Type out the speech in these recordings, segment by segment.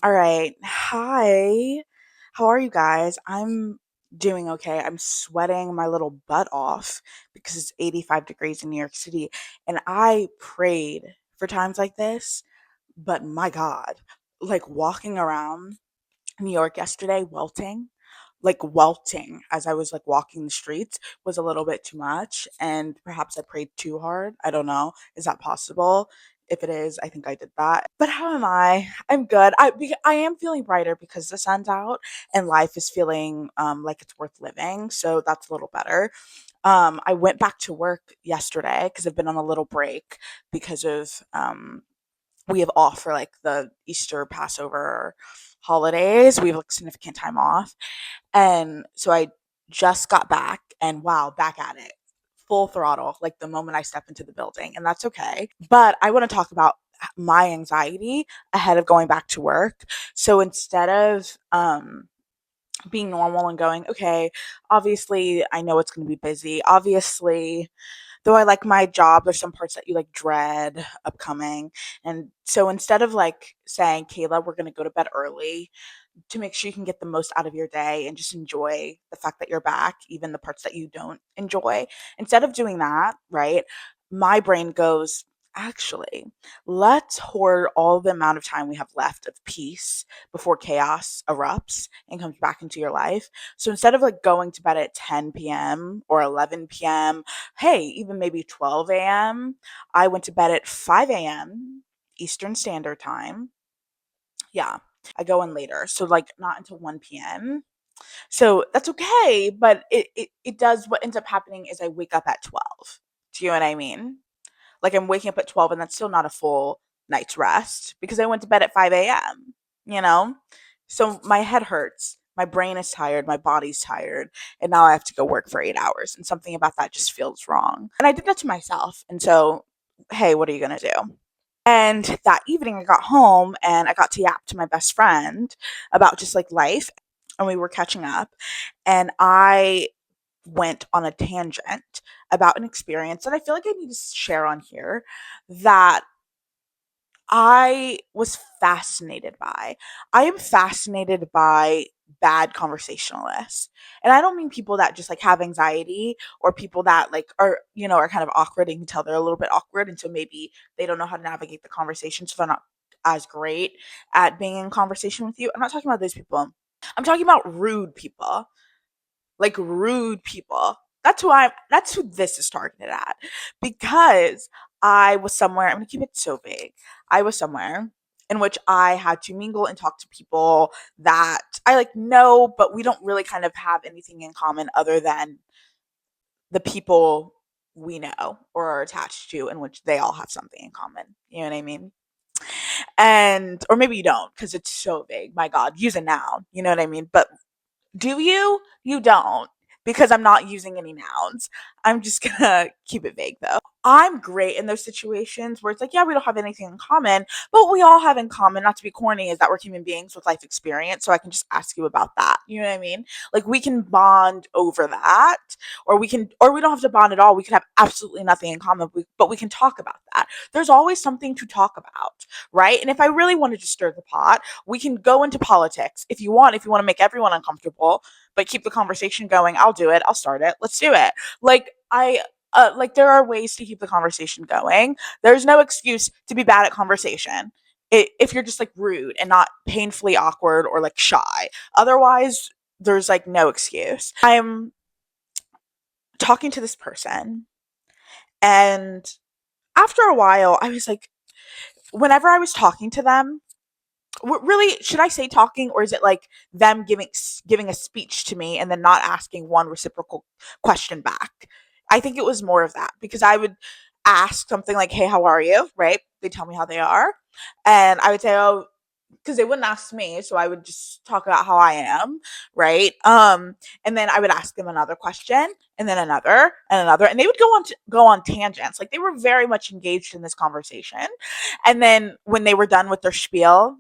All right. Hi. How are you guys? I'm doing okay. I'm sweating my little butt off because it's 85 degrees in New York City. And I prayed for times like this, but my God, like walking around New York yesterday, welting as I was like walking the streets was a little bit too much. And perhaps I prayed too hard. I don't know. Is that possible? If it is, I think I did that. But how am I? I'm good. I am feeling brighter because the sun's out and life is feeling like it's worth living. So that's a little better. I went back to work yesterday because I've been on a little break because of we have off for like the Easter Passover holidays. We have like significant time off. And so I just got back and wow, back at it. Full throttle, like the moment I step into the building. And that's okay. But I want to talk about my anxiety ahead of going back to work. So instead of being normal and going, okay, obviously I know it's going to be busy. Obviously, though I like my job, there's some parts that you like dread upcoming. And so instead of like saying, Kayla, we're going to go to bed early, to make sure you can get the most out of your day and just enjoy the fact that you're back, even the parts that you don't enjoy. Instead of doing that, right, my brain goes, actually, let's hoard all the amount of time we have left of peace before chaos erupts and comes back into your life. So instead of like going to bed at 10 p.m. or 11 p.m., hey, even maybe 12 a.m., I went to bed at 5 a.m. Eastern Standard Time. Yeah, I go in later. So like not until 1 p.m. So that's okay, but it does what ends up happening is I wake up at 12. Do you know what I mean? Like I'm waking up at 12 and that's still not a full night's rest because I went to bed at 5 a.m., you know? So my head hurts, my brain is tired, my body's tired, and now I have to go work for 8 hours. And something about that just feels wrong. And I did that to myself. And so, hey, what are you gonna do? And that evening, I got home and I got to yap to my best friend about just like life. And we were catching up. And I went on a tangent about an experience that I feel like I need to share on here that I was fascinated by. I am fascinated by bad conversationalists. And I don't mean people that just like have anxiety or people that like are, are kind of awkward and you can tell they're a little bit awkward. And so maybe they don't know how to navigate the conversation. So they're not as great at being in conversation with you. I'm not talking about those people. I'm talking about rude people, like rude people. That's who this is targeted at. Because I was somewhere, I'm gonna keep it so vague. I was somewhere in which I had to mingle and talk to people that I like know, but we don't really kind of have anything in common other than the people we know or are attached to, in which they all have something in common. You know what I mean? And or maybe you don't, because it's so vague. My God, use a noun. You know what I mean? But do you? You don't, because I'm not using any nouns. I'm just gonna keep it vague though. I'm great in those situations where it's like, yeah, we don't have anything in common, but what we all have in common, not to be corny, is that we're human beings with life experience. So I can just ask you about that. You know what I mean? Like we can bond over that, or we don't have to bond at all. We can have absolutely nothing in common, but we can talk about that. There's always something to talk about, right? And if I really wanted to stir the pot, we can go into politics if you want. If you want to make everyone uncomfortable, but keep the conversation going, I'll do it. I'll start it. Let's do it. Like there are ways to keep the conversation going. There's no excuse to be bad at conversation. If you're just like rude and not painfully awkward or like shy. Otherwise, there's like no excuse. I'm talking to this person, and after a while, I was like, whenever I was talking to them, really, should I say talking, or is it like them giving a speech to me and then not asking one reciprocal question back? I think it was more of that, because I would ask something like, hey, how are you, right? They tell me how they are, and I would say, oh, because they wouldn't ask me, so I would just talk about how I am, right? And then I would ask them another question, and then another, and another, and they would go on tangents. Like they were very much engaged in this conversation. And then when they were done with their spiel,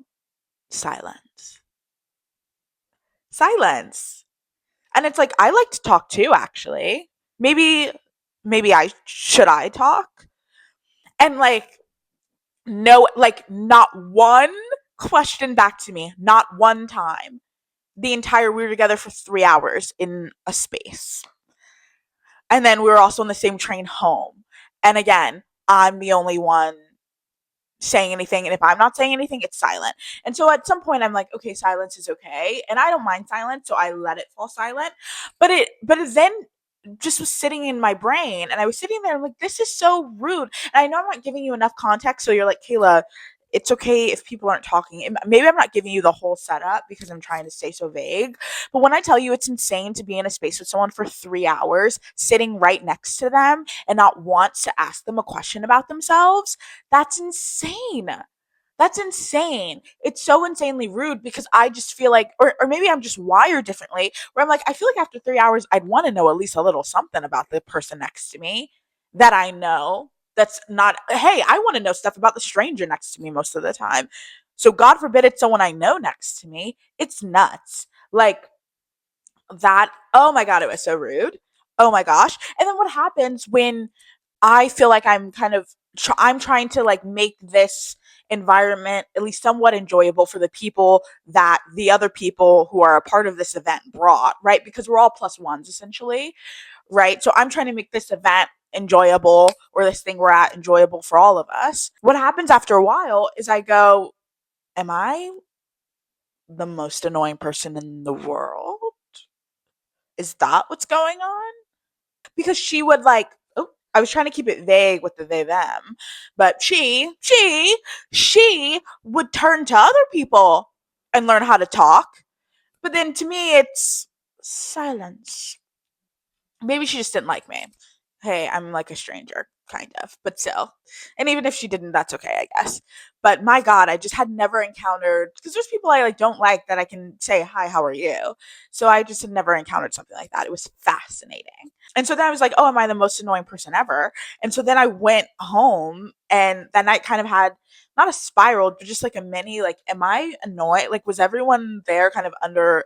silence. Silence. And it's like, I like to talk too, actually. Maybe, maybe I talk? And like, no, like, not one question back to me, not one time. The entire we were together for 3 hours in a space. And then we were also on the same train home. And again, I'm the only one saying anything, and if I'm not saying anything, it's silent. And so at some point I'm like, okay, silence is okay, and I don't mind silence, so I let it fall silent. But it then just was sitting in my brain, and I was sitting there, I'm like, this is so rude. And I know I'm not giving you enough context, so you're like, Kayla, it's okay if people aren't talking. Maybe I'm not giving you the whole setup because I'm trying to stay so vague. But when I tell you it's insane to be in a space with someone for 3 hours, sitting right next to them and not want to ask them a question about themselves, that's insane. That's insane. It's so insanely rude because I just feel like, or maybe I'm just wired differently, where I'm like, I feel like after 3 hours, I'd want to know at least a little something about the person next to me that I know. That's not, hey, I want to know stuff about the stranger next to me most of the time. So, God forbid it's someone I know next to me. It's nuts. Like, that, oh my God, it was so rude. Oh my gosh. And then what happens when I feel like I'm kind of I'm trying to like make this environment at least somewhat enjoyable for the people that the other people who are a part of this event brought, right? Because we're all plus ones essentially, right? So I'm trying to make this event enjoyable, or this thing we're at enjoyable for all of us. What happens after a while is I go, am I the most annoying person in the world? Is that what's going on? Because she would like, oh, I was trying to keep it vague with the they them, but she would turn to other people and learn how to talk. But then to me it's silence. Maybe she just didn't like me. Hey, I'm like a stranger, kind of, but still. And even if she didn't, that's okay, I guess. But my God, I just had never encountered, because there's people I like don't like that I can say hi, how are you? So I just had never encountered something like that. It was fascinating. And so then I was like, oh, am I the most annoying person ever? And so then I went home, and that night kind of had not a spiral, but just like a mini, like, am I annoyed? Like, was everyone there kind of under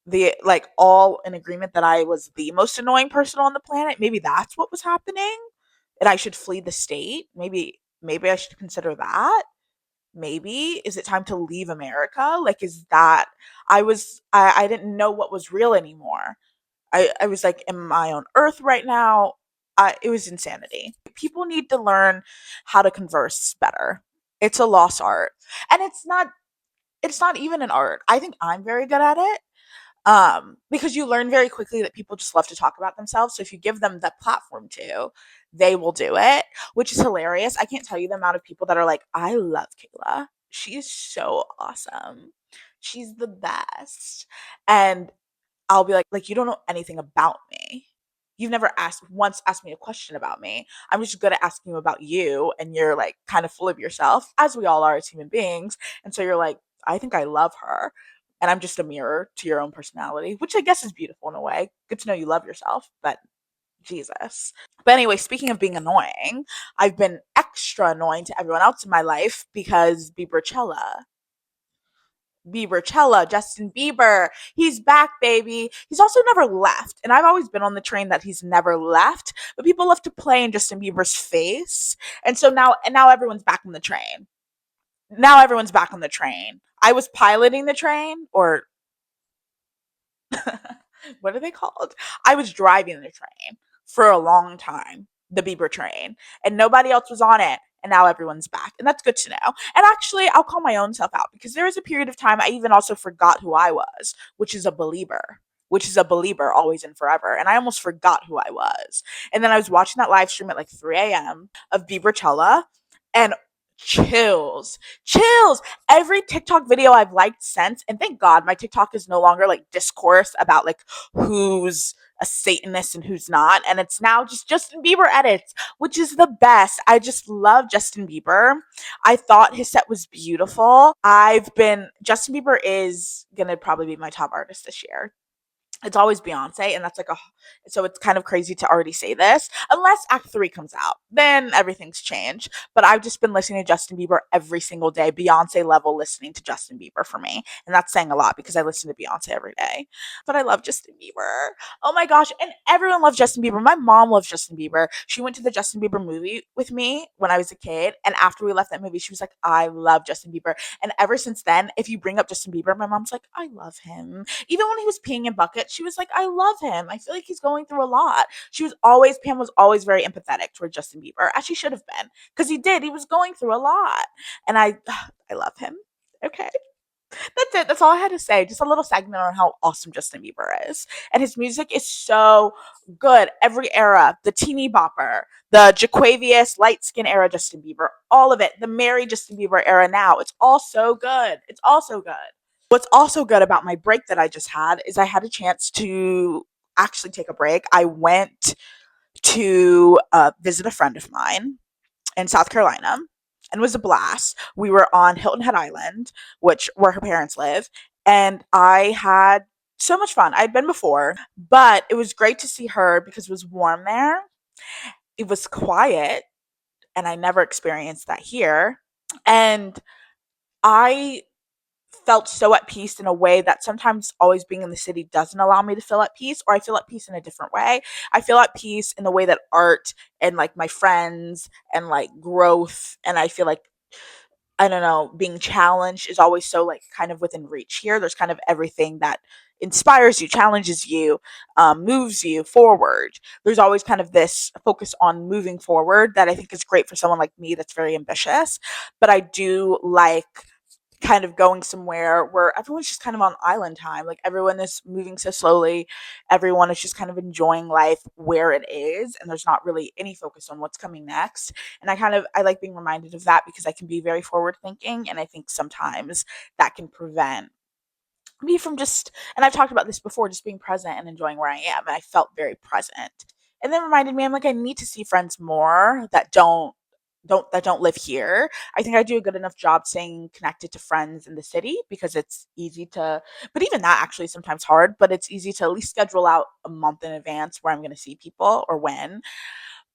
the like all in agreement that I was the most annoying person on the planet? Maybe that's what was happening. And I should flee the state. Maybe I should consider that. Maybe is it time to leave America? Like, is that I didn't know what was real anymore. I was like, am I on Earth right now? It was insanity. People need to learn how to converse better. It's a lost art. And it's not even an art. I think I'm very good at it, because you learn very quickly that people just love to talk about themselves. So if you give them the platform to, they will do it, which is hilarious. I can't tell you the amount of people that are like, I love Kayla. She's so awesome. She's the best. And I'll be like, you don't know anything about me. You've never asked me a question about me. I'm just good at asking you about you, and you're like kind of full of yourself, as we all are as human beings. And so you're like, I think I love her. And I'm just a mirror to your own personality, which I guess is beautiful in a way. Good to know you love yourself, but Jesus. But anyway, speaking of being annoying, I've been extra annoying to everyone else in my life because Biebercella, Justin Bieber. He's back, baby. He's also never left. And I've always been on the train that he's never left, but people love to play in Justin Bieber's face. And now everyone's back on the train. Now everyone's back on the train. I was piloting the train, or what are they called? I was driving the train for a long time, the Bieber train, and nobody else was on it. And now everyone's back. And that's good to know. And actually, I'll call my own self out because there was a period of time I even also forgot who I was, which is a believer always and forever. And I almost forgot who I was. And then I was watching that live stream at like 3 a.m. of Biebercella, and chills. Every TikTok video I've liked since, and thank God my TikTok is no longer like discourse about like who's a Satanist and who's not. And it's now just Justin Bieber edits, which is the best. I just love Justin Bieber. I thought his set was beautiful. Justin Bieber is gonna probably be my top artist this year. It's always Beyonce, and that's like a so it's kind of crazy to already say this, unless Act 3 comes out, then everything's changed. But I've just been listening to Justin Bieber every single day, Beyonce level listening to Justin Bieber for me, and that's saying a lot because I listen to Beyonce every day. But I love Justin Bieber. Oh my gosh, and everyone loves Justin Bieber. My mom loves Justin Bieber. She went to the Justin Bieber movie with me when I was a kid, and after we left that movie, she was like, "I love Justin Bieber." And ever since then, if you bring up Justin Bieber, my mom's like, "I love him." Even when he was peeing in buckets, she was like, "I love him. I feel like he's going through a lot." Pam was always very empathetic toward Justin Bieber, as she should have been, because he did. He was going through a lot. And I love him. Okay. That's it. That's all I had to say. Just a little segment on how awesome Justin Bieber is. And his music is so good. Every era, the teeny bopper, the Jaquavius light skin era Justin Bieber, all of it, the Mary Justin Bieber era now. It's all so good. It's all so good. What's also good about my break that I just had is I had a chance to actually take a break. I went to visit a friend of mine in South Carolina, and it was a blast. We were on Hilton Head Island, which where her parents live, and I had so much fun. I'd been before, but it was great to see her because it was warm there. It was quiet, and I never experienced that here. And I felt so at peace in a way that sometimes always being in the city doesn't allow me to feel at peace, or I feel at peace in a different way. I feel at peace in the way that art and like my friends and like growth, and I feel like I don't know, being challenged is always so like kind of within reach here. There's kind of everything that inspires you, challenges you, moves you forward. There's always kind of this focus on moving forward that I think is great for someone like me that's very ambitious. But I do like kind of going somewhere where everyone's just kind of on island time. Like everyone is moving so slowly. Everyone is just kind of enjoying life where it is. And there's not really any focus on what's coming next. And I like being reminded of that because I can be very forward thinking. And I think sometimes that can prevent me from just, and I've talked about this before, just being present and enjoying where I am. And I felt very present. And then reminded me, I'm like, I need to see friends more that don't live here. I think I do a good enough job staying connected to friends in the city because it's easy to, but even that actually is sometimes hard, but it's easy to at least schedule out a month in advance where I'm going to see people or when.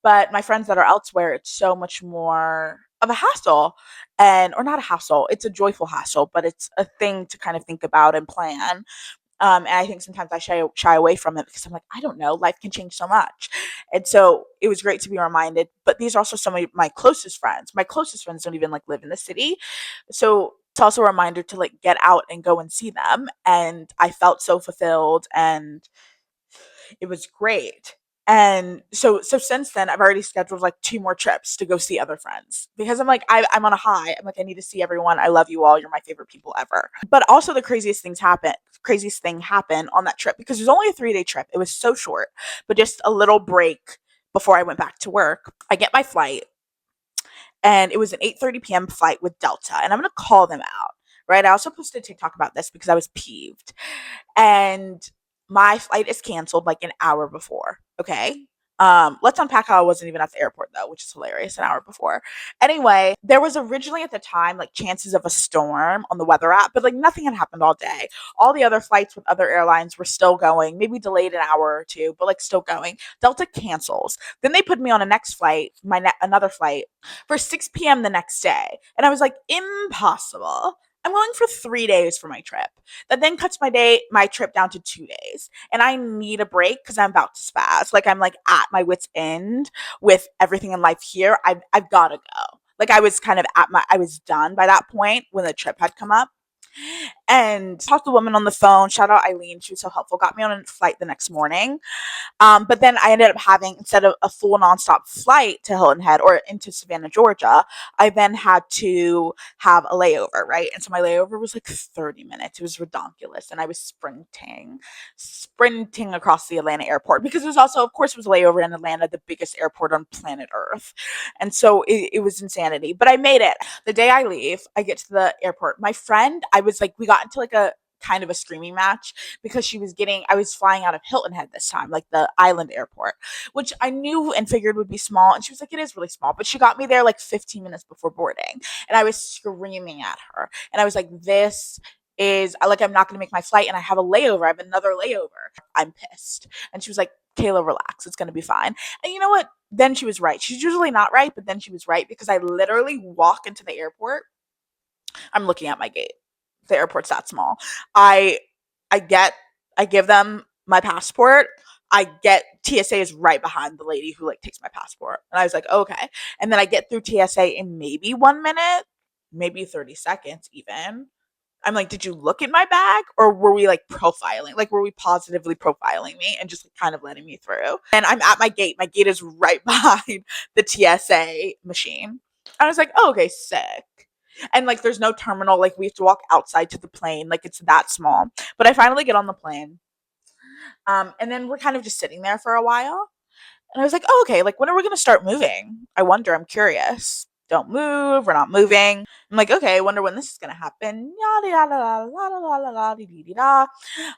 But my friends that are elsewhere, it's so much more of a hassle, and or not a hassle, it's a joyful hassle, but it's a thing to kind of think about and plan. And I think sometimes I shy away from it because I'm like, I don't know, life can change so much. And so it was great to be reminded. But these are also some of my closest friends. My closest friends don't even like live in the city. So it's also a reminder to like get out and go and see them. And I felt so fulfilled and it was great. And so since then, I've already scheduled like two more trips to go see other friends because I'm on a high. I'm like, I need to see everyone. I love you all. You're my favorite people ever. But also the craziest thing happened on that trip because it was only a 3-day trip. It was so short, but just a little break before I went back to work. I get my flight, and it was an 8:30 p.m. flight with Delta, and I'm gonna call them out. Right. I also posted a TikTok about this because I was peeved. And my flight is canceled like an hour before. Okay. Let's unpack how I wasn't even at the airport though, which is hilarious. An hour before. Anyway, there was originally at the time like chances of a storm on the weather app, but like nothing had happened all day. All the other flights with other airlines were still going, maybe delayed an hour or two, but like still going. Delta cancels. Then they put me on a next flight, another flight for 6 p.m. the next day, and I was like, impossible. I'm going for 3 days for my trip. That then cuts my trip down to 2 days. And I need a break because I'm about to spaz. Like I'm like at my wits' end with everything in life here. I've gotta go. Like I was kind of I was done by that point when the trip had come up. And talked to the woman on the phone. Shout out Eileen. She was so helpful. Got me on a flight the next morning. But then I ended up having, instead of a full nonstop flight to Hilton Head or into Savannah, Georgia, I then had to have a layover, right? And so my layover was like 30 minutes. It was redonkulous. And I was sprinting across the Atlanta airport because it was also, of course, it was a layover in Atlanta, the biggest airport on planet Earth. And so it was insanity. But I made it. The day I leave, I get to the airport. My friend, I was like, we got into like a kind of a screaming match because I was flying out of Hilton Head this time, like the island airport, which I knew and figured would be small. And she was like, it is really small. But she got me there like 15 minutes before boarding. And I was screaming at her. And I was like, this is like I'm not going to make my flight and I have a layover. I have another layover. I'm pissed. And she was like, Kayla, relax. It's going to be fine. And you know what? Then she was right. She's usually not right, but then she was right because I literally walk into the airport. I'm looking at my gate. The airport's that small. I I get I give them my passport. I get TSA is right behind the lady who like takes my passport. And I was like, okay. And then I get through TSA in maybe 1 minute, maybe 30 seconds even. I'm like, did you look at my bag or were we like profiling? Like, were we positively profiling me and just like, kind of letting me through? And I'm at my gate. My gate is right behind the TSA machine. I was like, oh, okay, sick. And like, there's no terminal. Like, we have to walk outside to the plane. Like, it's that small. But I finally get on the plane. And then we're kind of just sitting there for a while. And I was like, oh, okay, like when are we going to start moving? I wonder, I'm curious. Don't move, we're not moving. I'm like, okay, I wonder when this is going to happen. Yada, yada, yada, yada, yada, yada, yada,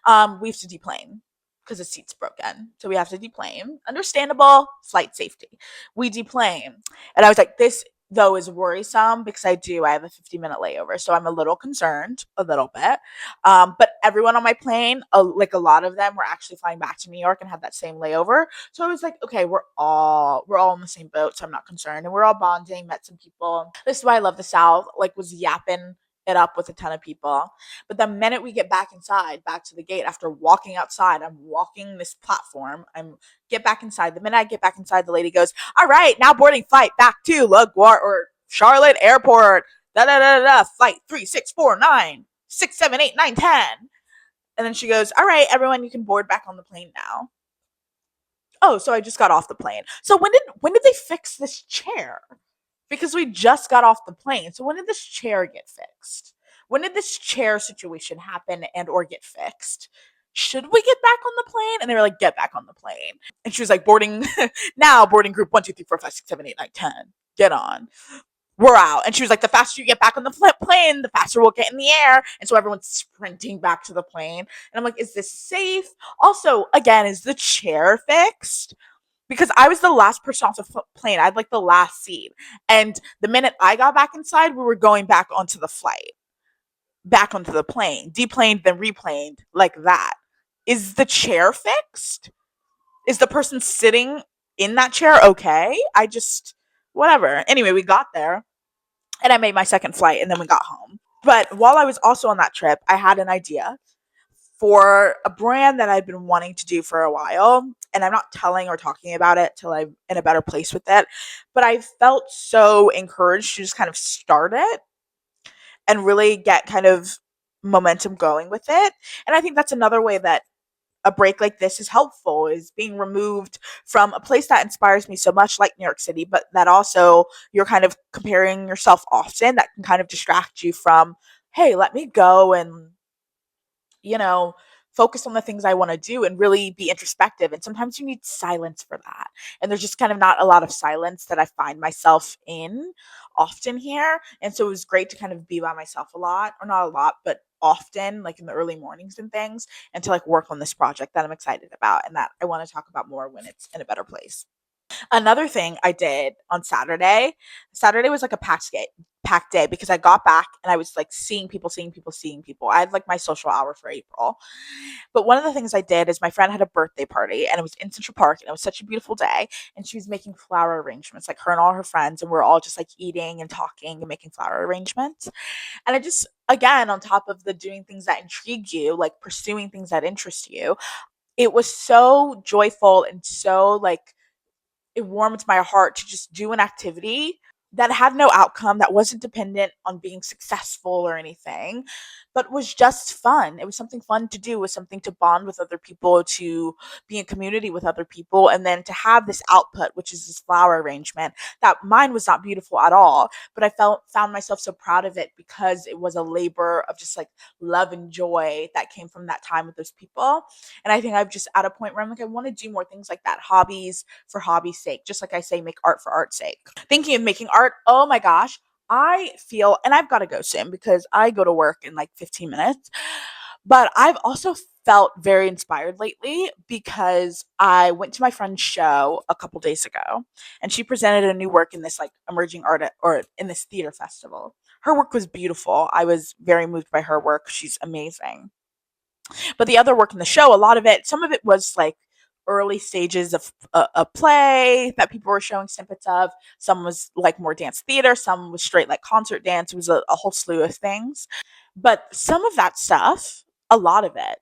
yada. We have to deplane because the seat's broken. So we have to deplane. Understandable, flight safety. We deplane. And I was like, this though is worrisome because I have a 50-minute layover. So I'm a little concerned, a little bit. But everyone on my plane, like a lot of them were actually flying back to New York and had that same layover. So I was like, okay, we're all in the same boat, so I'm not concerned. And we're all bonding, met some people. This is why I love the South. Like was yapping it up with a ton of people. But the minute we get back inside, back to the gate, after walking outside, I'm walking this platform. I'm get back inside. The minute I get back inside, the lady goes, all right, now boarding flight back to LaGuardia or Charlotte Airport. Da da da da. Flight 3649, 678 910. And then she goes, all right, everyone, you can board back on the plane now. Oh, so I just got off the plane. So when did they fix this chair? Because we just got off the plane. So when did this chair get fixed? When did this chair situation happen and or get fixed? Should we get back on the plane? And they were like, get back on the plane. And she was like, boarding now, boarding group 1, 2, 3, 4, 5, 6, 7, 8, 9, 10. Get on. We're out. And she was like, the faster you get back on the plane, the faster we'll get in the air. And so everyone's sprinting back to the plane. And I'm like, is this safe? Also, again, is the chair fixed? Because I was the last person off the plane. I had like the last seat. And the minute I got back inside, we were going back onto the flight, back onto the plane, deplaned, then replaned, like that. Is the chair fixed? Is the person sitting in that chair okay? Whatever. Anyway, we got there and I made my second flight and then we got home. But while I was also on that trip, I had an idea for a brand that I've been wanting to do for a while. And I'm not telling or talking about it till I'm in a better place with it. But I felt so encouraged to just kind of start it and really get kind of momentum going with it. And I think that's another way that a break like this is helpful is being removed from a place that inspires me so much like New York City, but that also you're kind of comparing yourself often that can kind of distract you from, hey, let me go and you know, focus on the things I want to do and really be introspective. And sometimes you need silence for that. And there's just kind of not a lot of silence that I find myself in often here. And so it was great to kind of be by myself a lot, or not a lot, but often, like in the early mornings and things, and to like work on this project that I'm excited about and that I want to talk about more when it's in a better place. Another thing I did on Saturday was like a packed day because I got back and I was like seeing people, seeing people, seeing people. I had like my social hour for April. But one of the things I did is my friend had a birthday party and it was in Central Park and it was such a beautiful day and she was making flower arrangements, like her and all her friends, and we're all just like eating and talking and making flower arrangements. And I just again, on top of the doing things that intrigue you, like pursuing things that interest you, it was so joyful and so like it warmed my heart to just do an activity that had no outcome, that wasn't dependent on being successful or anything, but was just fun. It was something fun to do, it was something to bond with other people, to be in community with other people, and then to have this output, which is this flower arrangement that mine was not beautiful at all, but I found myself so proud of it because it was a labor of just like love and joy that came from that time with those people. And I think I'm just at a point where I'm like, I want to do more things like that, hobbies for hobby's sake, just like I say, make art for art's sake. Thinking of making art, oh my gosh, I feel, and I've got to go soon because I go to work in like 15 minutes, but I've also felt very inspired lately because I went to my friend's show a couple days ago and she presented a new work in this like emerging art or in this theater festival. her work was beautiful. I was very moved by her work. She's amazing. But the other work in the show, a lot of it, some of it was like early stages of a play that people were showing snippets of. Some was like more dance theater, some was straight like concert dance. It was a whole slew of things. But some of that stuff, a lot of it,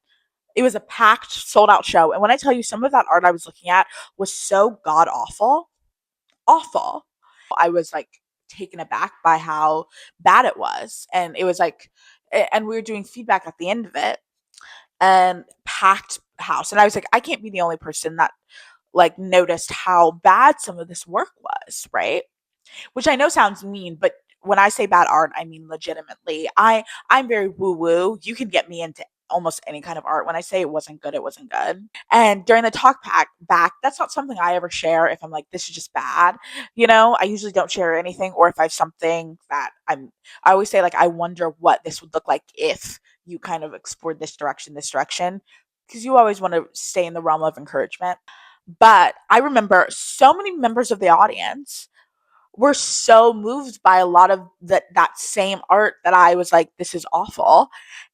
it was a packed, sold out show. And when I tell you some of that art I was looking at was so god awful, awful. I was like taken aback by how bad it was. And it was like, and we were doing feedback at the end of it, and packed house. And I was like, I can't be the only person that like noticed how bad some of this work was, right? Which I know sounds mean, but when I say bad art, I mean legitimately. I'm very woo woo. You can get me into almost any kind of art. When I say it wasn't good, it wasn't good. And during the talk back, that's not something I ever share if I'm like, this is just bad. I usually don't share anything, or if I have something that I always say, like, I wonder what this would look like if you kind of explored this direction. Because you always want to stay in the realm of encouragement. But I remember so many members of the audience were so moved by a lot of that same art that I was like, this is awful.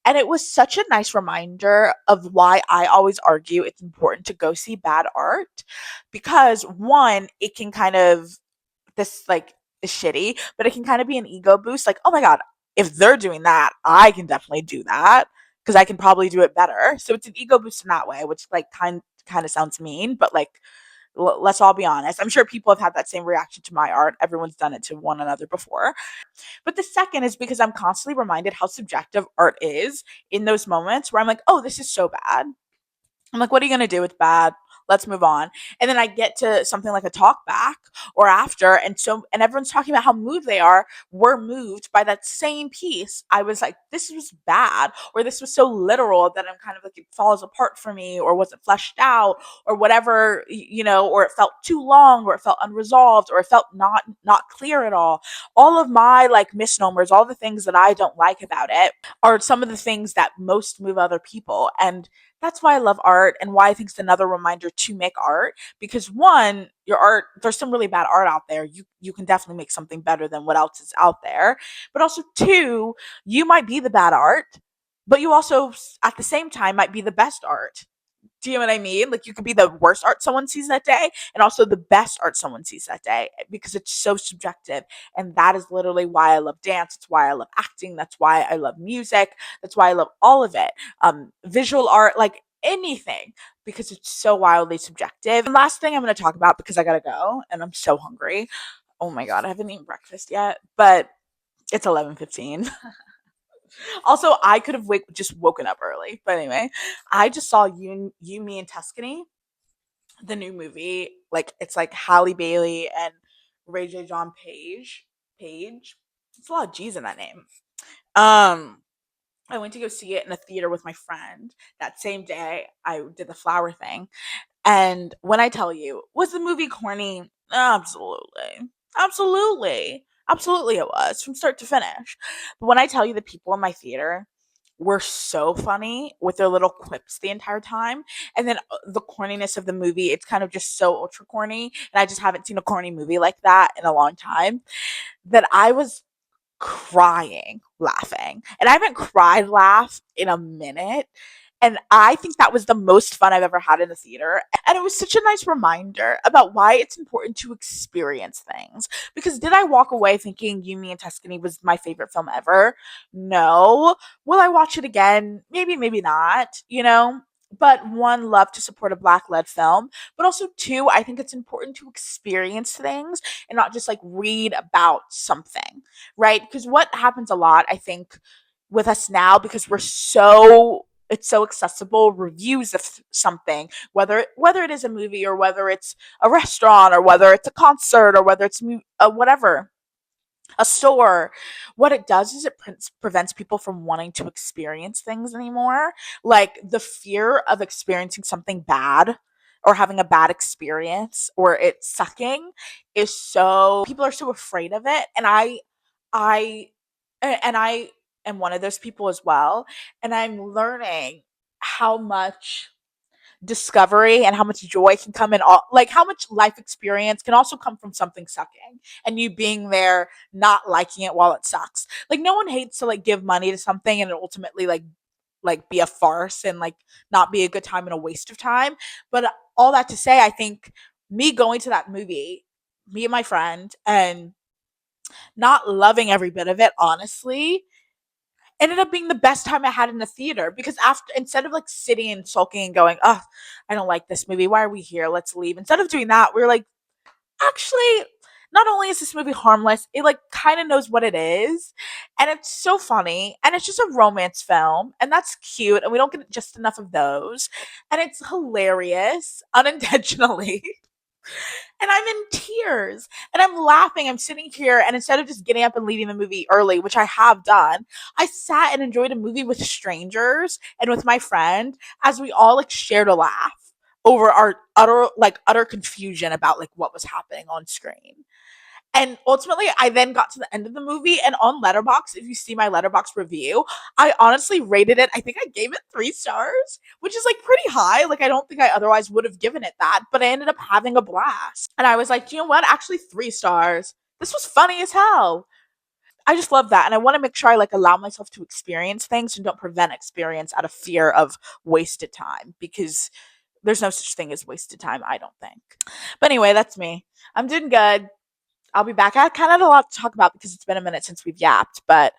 And it was such a nice reminder of why I always argue it's important to go see bad art, because one, it can kind of, this like is shitty, but it can kind of be an ego boost. Like, oh my God, if they're doing that, I can definitely do that because I can probably do it better. So it's an ego boost in that way, which like kind of sounds mean, but like, let's all be honest. I'm sure people have had that same reaction to my art. Everyone's done it to one another before. But the second is because I'm constantly reminded how subjective art is in those moments where I'm like, oh, this is so bad. I'm like, what are you going to do? It's bad. Let's move on. And then I get to something like a talk back or after. And everyone's talking about how moved they are. We're moved by that same piece. I was like, this was bad, or this was so literal that I'm kind of like, it falls apart for me, or wasn't fleshed out, or whatever, or it felt too long, or it felt unresolved, or it felt not clear at all. All of my like misnomers, all the things that I don't like about it are some of the things that most move other people. And that's why I love art, and why I think it's another reminder to make art. Because one, your art, there's some really bad art out there. You can definitely make something better than what else is out there. But also two, you might be the bad art, but you also at the same time might be the best art. Do you know what I mean? Like, you could be the worst art someone sees that day and also the best art someone sees that day, because it's so subjective. And that is literally why I love dance. It's why I love acting. That's why I love music. That's why I love all of it. Visual art, like anything, because it's so wildly subjective. And last thing I'm going to talk about, because I got to go and I'm so hungry. Oh my God, I haven't eaten breakfast yet, but it's 11:15. Also, I could have just woken up early. But anyway, I just saw you, Me, and Tuscany, the new movie. Like, it's like Halle Bailey and Ray J. John Page. Page. It's a lot of G's in that name. Um, I went to go see it in a theater with my friend. That same day, I did the flower thing. And when I tell you, was the movie corny? Absolutely. Absolutely. Absolutely it was, from start to finish. But when I tell you, the people in my theater were so funny with their little quips the entire time. And then the corniness of the movie, it's kind of just so ultra corny. And I just haven't seen a corny movie like that in a long time, that I was crying laughing. And I haven't cried laugh in a minute. And I think that was the most fun I've ever had in the theater. And it was such a nice reminder about why it's important to experience things. Because did I walk away thinking You, Me, and Tuscany was my favorite film ever? No. Will I watch it again? Maybe, maybe not. But one, love to support a black led film. But also two, I think it's important to experience things and not just like read about something, right? Because what happens a lot, I think, with us now, because it's so accessible, reviews of something, whether it is a movie, or whether it's a restaurant, or whether it's a concert, or whether it's whatever, a store, what it does is it prevents people from wanting to experience things anymore. Like, the fear of experiencing something bad, or having a bad experience, or it sucking, is so, people are so afraid of it. And I I am one of those people as well. And I'm learning how much discovery and how much joy can come in all, like how much life experience can also come from something sucking and you being there not liking it while it sucks. Like no one hates to like give money to something and it ultimately like be a farce and like not be a good time and a waste of time. But all that to say, I think me going to that movie, me and my friend, and not loving every bit of it, honestly, ended up being the best time I had in the theater because after instead of like sitting and sulking and going, oh, I don't like this movie. Why are we here? Let's leave. Instead of doing that, we were like, actually, not only is this movie harmless, it like kind of knows what it is, and it's so funny, and it's just a romance film, and that's cute, and we don't get just enough of those, and it's hilarious unintentionally. And I'm in tears and I'm laughing. I'm sitting here, and instead of just getting up and leaving the movie early, which I have done, I sat and enjoyed a movie with strangers and with my friend as we all like shared a laugh over our utter confusion about like what was happening on screen. And ultimately, I then got to the end of the movie, and on Letterbox, if you see my Letterbox review, I honestly rated it. I think I gave it 3 stars, which is like pretty high. Like I don't think I otherwise would have given it that, but I ended up having a blast. And I was like, you know what? Actually, 3 stars. This was funny as hell. I just love that, and I want to make sure I like allow myself to experience things and don't prevent experience out of fear of wasted time because there's no such thing as wasted time. I don't think. But anyway, that's me. I'm doing good. I'll be back. I kind of had a lot to talk about because it's been a minute since we've yapped, but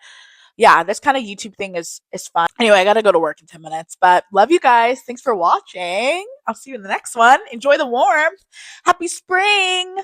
yeah, this kind of YouTube thing is fun. Anyway, I gotta go to work in 10 minutes, but love you guys. Thanks for watching. I'll see you in the next one. Enjoy the warmth. Happy spring.